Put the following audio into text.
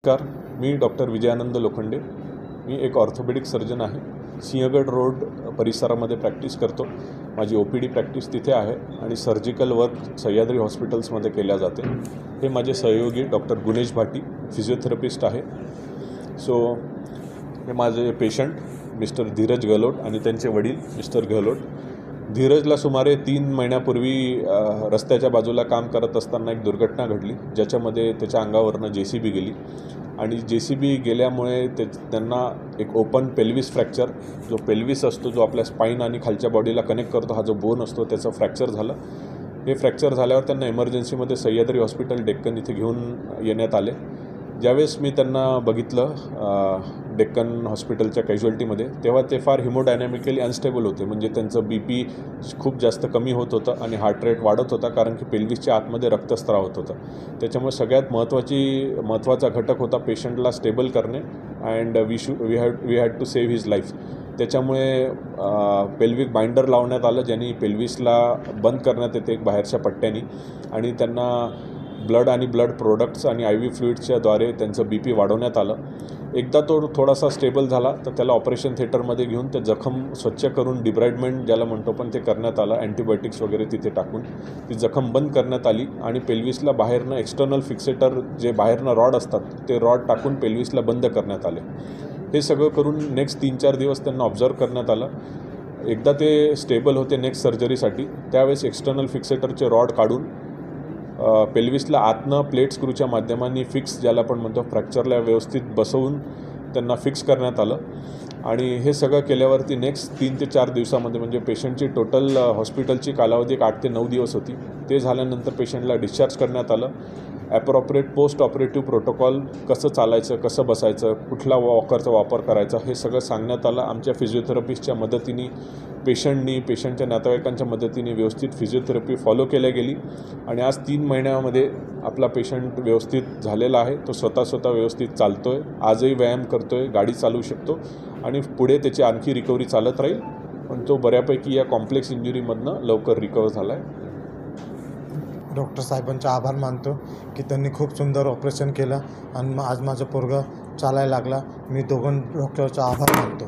नमस्कार, मी डॉक्टर विजयानंद लोखंडे. मी एक orthopaedic surgeon आहे. सिंहगड रोड परिसरामध्ये प्रॅक्टिस करतो. माझी OPD प्रॅक्टिस तिथे आहे आणि सर्जिकल वर्क सह्याद्री हॉस्पिटल्समध्ये केल्या जाते. हे माझे सहयोगी डॉक्टर गुणेश भाटी फिजिओथेरपिस्ट आहे. हे माझे पेशंट मिस्टर धीरज गहलोत आणि त्यांचे वडील मिस्टर गहलोत. धीरजला सुमारे 3 महिन्यापूर्वी रस्त्याच्या बाजूला काम करत असताना एक दुर्घटना घडली, ज्याच्यामध्ये त्याच्या अंगावरनं JCB गेली आणि JCB गेल्यामुळे त्यांना एक ओपन पेल्विस फ्रॅक्चर, जो पेल्विस असतो जो आपल्या स्पाईन आणि खालच्या बॉडीला कनेक्ट करतो, हा जो बोन असतो त्याचं फ्रॅक्चर झालं. हे फ्रॅक्चर झाल्यावर त्यांना इमर्जन्सीमध्ये सह्याद्री हॉस्पिटल डेक्कन इथे घेऊन येण्यात आले. ज्यावेळेस मी त्यांना बघितलं डेक्कन हॉस्पिटलच्या कॅज्युअल्टीमध्ये, तेव्हा ते फार हिमोडायनॅमिकली अनस्टेबल होते. म्हणजे त्यांचं BP खूप जास्त कमी होत होतं आणि हार्ट रेट वाढत होता, कारण की पेल्विसच्या आतमध्ये रक्तस्राव होत होता. त्याच्यामुळे सगळ्यात महत्त्वाचा घटक होता पेशंटला स्टेबल करणे and we had to save his life. त्याच्यामुळे पेल्विक बाइंडर लावण्यात आलं, ज्यांनी पेल्विसला बंद करण्यात येते एक बाहेरच्या पट्ट्यानी, आणि त्यांना ब्लड आणि ब्लड प्रोडक्ट्स आणि IV फ्लुइड्सच्या द्वारे त्यांचं BP वाढवण्यात आलं. एकदा तो थोडासा स्टेबल झाला तर त्याला ऑपरेशन थिएटरमध्ये घेऊन ते जखम स्वच्छ करून डिब्राइडमेंट ज्याला म्हणतो पण ते करण्यात आलं. अँटीबायोटिक्स वगैरे तिथे टाकून ती जखम बंद करण्यात आली आणि पेल्विसला बाहेरनं एक्सटर्नल फिक्सेटर जे बाहेरनं रॉड असतात ते रॉड टाकून पेल्विसला बंद करण्यात आले. हे सगळं करून नेक्स्ट 3-4 दिवस त्यांना ऑब्झर्व करण्यात आलं. एकदा ते स्टेबल होते नेक्स्ट सर्जरीसाठी, त्यावेळेस एक्सटर्नल फिक्सेटरचे रॉड काढून पेल्विसला आतनं प्लेट स्क्रूच्या माध्यमांनी फिक्स, ज्याला आपण म्हणतो फ्रॅक्चरला व्यवस्थित बसवून त्यांना फिक्स करण्यात आलं. आणि हे सगळं केल्यावरती नेक्स्ट 3 ते 4 दिवसामध्ये, म्हणजे पेशंटची टोटल हॉस्पिटलची कालावधी 8 ते 9 दिवस होती. ते झाल्यानंतर पेशंटला डिस्चार्ज करण्यात आलं. ॲप्रोप्रिएट पोस्ट ऑपरेटिव्ह प्रोटोकॉल, कसं चालायचं, कसं बसायचं, कुठला वॉकरचा वापर करायचा, हे सगळं सांगण्यात आलं. आमच्या फिजिओथेरपिस्टच्या मदतीने पेशंटच्या नातेवाईकांच्या मदतीने व्यवस्थित फिजिओथेरपी फॉलो केल्या गेली आणि आज 3 महिन्यामध्ये आपला पेशंट व्यवस्थित झालेला आहे. तो स्वतः व्यवस्थित चालतो आहे, आजही व्यायाम करतो आहे, गाडी चालवू शकतो आणि पुढे त्याची आणखी रिकव्हरी चालत राहील. पण तो बऱ्यापैकी या कॉम्प्लेक्स इंजुरीमधनं लवकर रिकवर झाला आहे. डॉक्टर साहेबांचे आभार मानतो की त्यांनी खूप सुंदर ऑपरेशन केलं आणि आज माझं पोरगं चालायला लागला. मी दोघं डॉक्टरचा आभार मानतो.